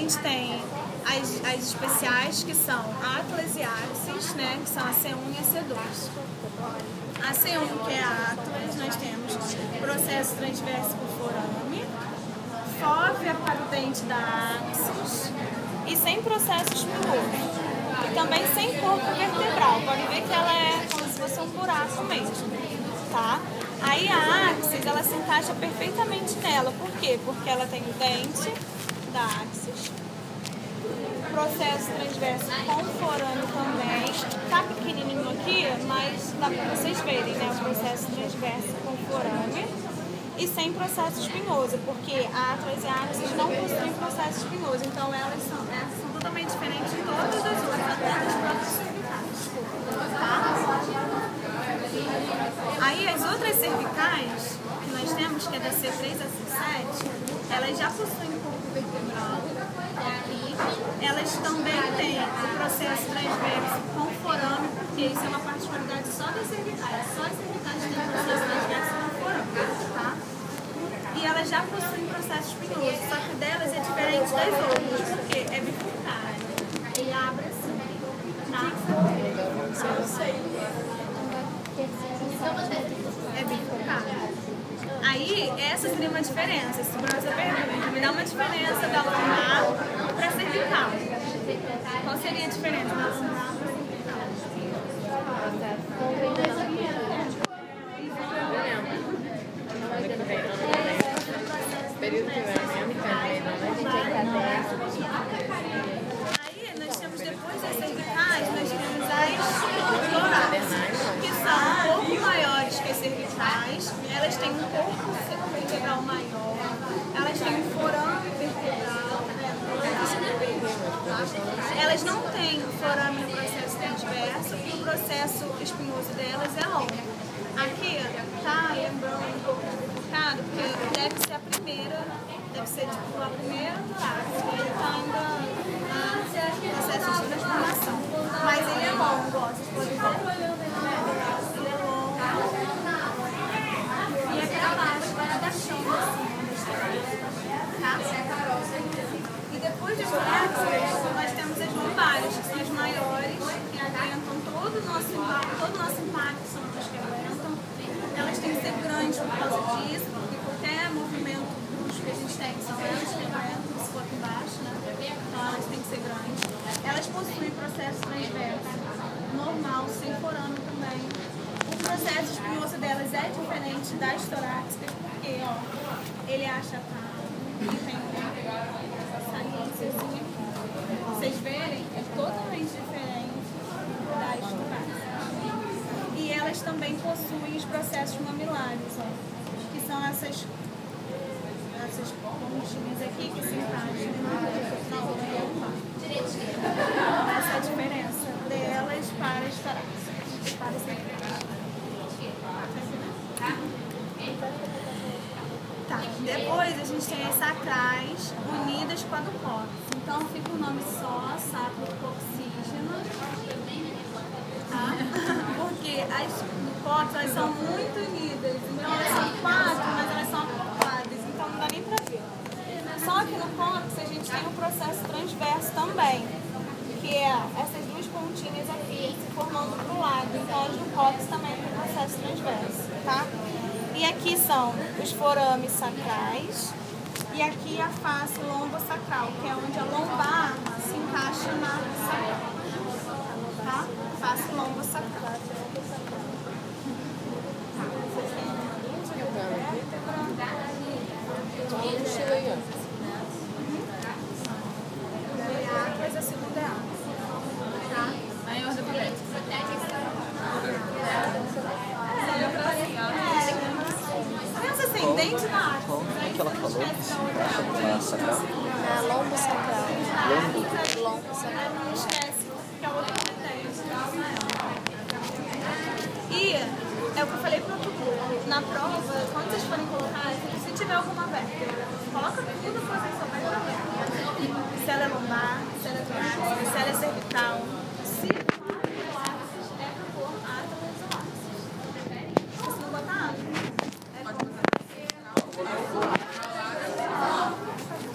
gente tem as especiais, que são Atlas e Axis, né, que são a C1 e a C2. A C1, que é a Atlas, nós temos processo transverso por forame, fóvea para o dente da Axis e sem processo espinhoso. E também sem corpo vertebral. Pode ver que ela é como se fosse um buraco mesmo, tá? Aí a Axis, ela se encaixa perfeitamente nela. Por quê? Porque ela tem o dente da Axis, processo transverso com forame também. Tá pequenininho aqui, mas dá pra vocês verem, né? O processo transverso com forame e sem processo espinhoso, porque a Atlas e a Axis não possuem processo espinhoso. Então elas são totalmente diferentes de todas as outras, até das próprias cervicais. Tá? Aí as outras cervicais que nós temos, que é da C3 a C7, elas já possuem corpo vertebral aqui. Elas também têm o processo transverso com forame, porque isso é uma particularidade só das cervicais. Só as cervicais têm processo transverso com forame, tá? E elas já possuem processo espinhoso, só que delas é diferente das outras, porque é bifurcado. Ele abre assim, tá? É bifurcado. Aí, essa seria uma diferença. Se você pergunta, me dá uma diferença da lombar para a cervical. Qual seria a diferença da lombar para a cervical? Período que vem, aí nós temos depois das cervicais, nós temos as torácicas, que são um pouco maiores que as cervicais. Elas têm um corpo vertebral maior, elas têm um forame vertebral. Elas não têm forame no processo transverso e o processo espinhoso delas é longo. Aqui tá lembrando um pouco complicado, porque deve ser a primeira, deve ser tipo a primeira torácica. Ele tá ainda no processo de transformação. Mas ele é longo, ó, vocês podem ver. Ele é longo. E é pra baixo, para dar chão tá? E depois dos torácicos, nós temos as lombares, que são as maiores, que aguentam todo o nosso impacto, são as que aguentam. Elas têm que ser grandes por causa disso, porque qualquer movimento brusco que a gente tem são elas que aguentam, se for aqui embaixo, né? Então elas têm que ser grandes. Elas possuem processo transverso normal, sem forame também. O processo espinhoso delas é diferente das torácicas, porque ó, ele é achatado e tem saliênciazinha aqui. Vocês verem, é totalmente diferente das torácicas. E elas também possuem os processos mamilares, ó, que são essas pontinhas aqui que se encaixam na lombar. Essa é a diferença delas para as torácicas. Para as cervicais. Tá, depois a gente tem as sacrais unidas com a do cóccix. Então fica o nome só, sacrococcígeno. Tá? Porque as do cóccix, elas são muito unidas. Então elas são quatro, mas elas são acopladas. Então não dá nem pra ver. Só que no cóccix a gente tem o processo transverso também, que é essas duas pontinhas aqui se formando pro lado. Então as do cóccix também tem processo transverso, tá? E aqui são os forames sacrais e aqui a face lombosacral, que é onde a lombar se encaixa na sacral, tá? Face lombosacral. A coisa a segunda é a, tá? Aí eu ascendente na arte. Como é que ela falou que se encaixa na sacral? Na lombo sacral. Lombo? Lombo sacral. Não esquece que é outra vertente. E é o que eu falei para todo mundo. Na prova, quando vocês forem colocar, se tiver alguma vértebra, coloca tudo que vocês souberem da vértebra. Se ela é lombar, se ela é torácica, se ela é cervical. Se for ápice, é para pôr Atlas ou ápice. Se não botar Atlas, é para botar.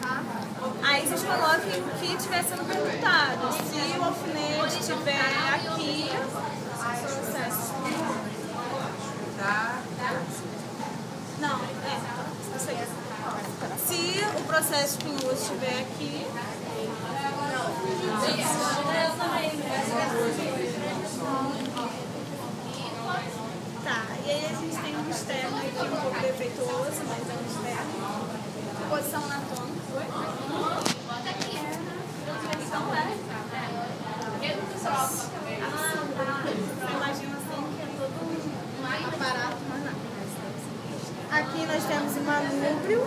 Tá? Aí vocês coloquem o que estiver sendo perguntado. Se o alfinete estiver aqui, processo. Não, isso aí. Se o processo espinhoso estiver aqui, tá, e aí a gente tem um externo aqui um pouco defeituoso, mas é um externo. Posição anatômica. Então você imagina assim que é todo um aparato, mas não. Aqui nós temos o manúbrio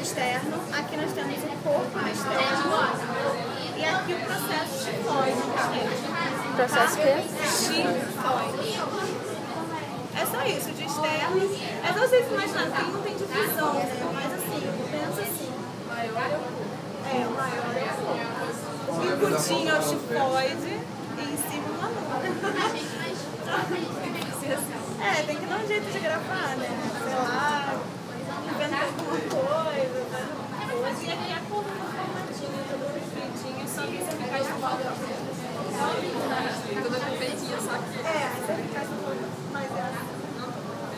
externo, aqui nós temos o corpo externo e aqui o processo xifoide externo. Processo quê? Xifoide. É só isso, de externo. É só vocês imaginarem, porque não tem divisão, né? Mas assim, pensa assim. O maior é o bicudinho é o xifoide e em cima o manúbrio. Tem que dar um jeito de gravar, né? Sei lá, inventar alguma coisa, e aqui a coluna formatinha, toda perfeitinha, só que você faz de volta. Toda perfeitinha, só que... você faz de volta, mas é assim.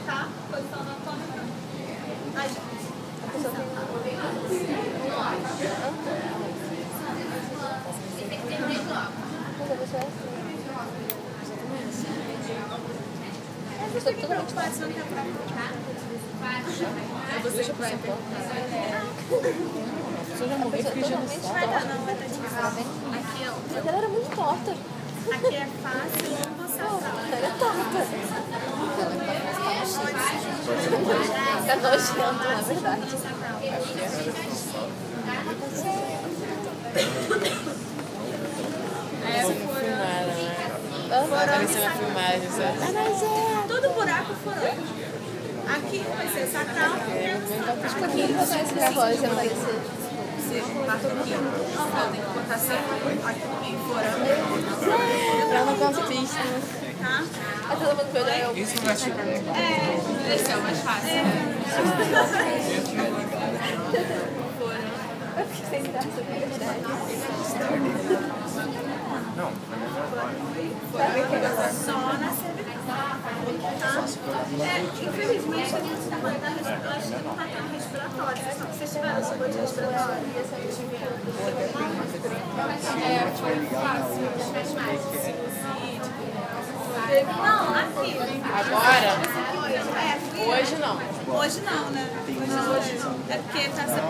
Tá? Posição anatômica. A pessoa tem... Você tem preocupação que é pra você vai Você já morreu porque já não vai dar, não, vai estar de aqui, ó. Ela era muito torta. Aqui é fácil, não você Ela é torta. Fica nojento, na verdade. Apareceu na filmagem, sabe? todo buraco furou. Aqui vai ser sacral, Aqui você a voz aparecer. Você bate aqui, tem que botar sempre aqui no meio, fora. Pra não conspista. tá? Aí todo mundo foi olhar eu. Isso vai ser Esse é o mais fácil. Eu fiquei sem graça, de verdade. Não, na verdade. Só na cervical. Tá? Infelizmente a gente está falando da respiratória. Se você estiver no suporte respiratório, não, aqui. Agora? Hoje não. Hoje não, né? Hoje é porque está separado.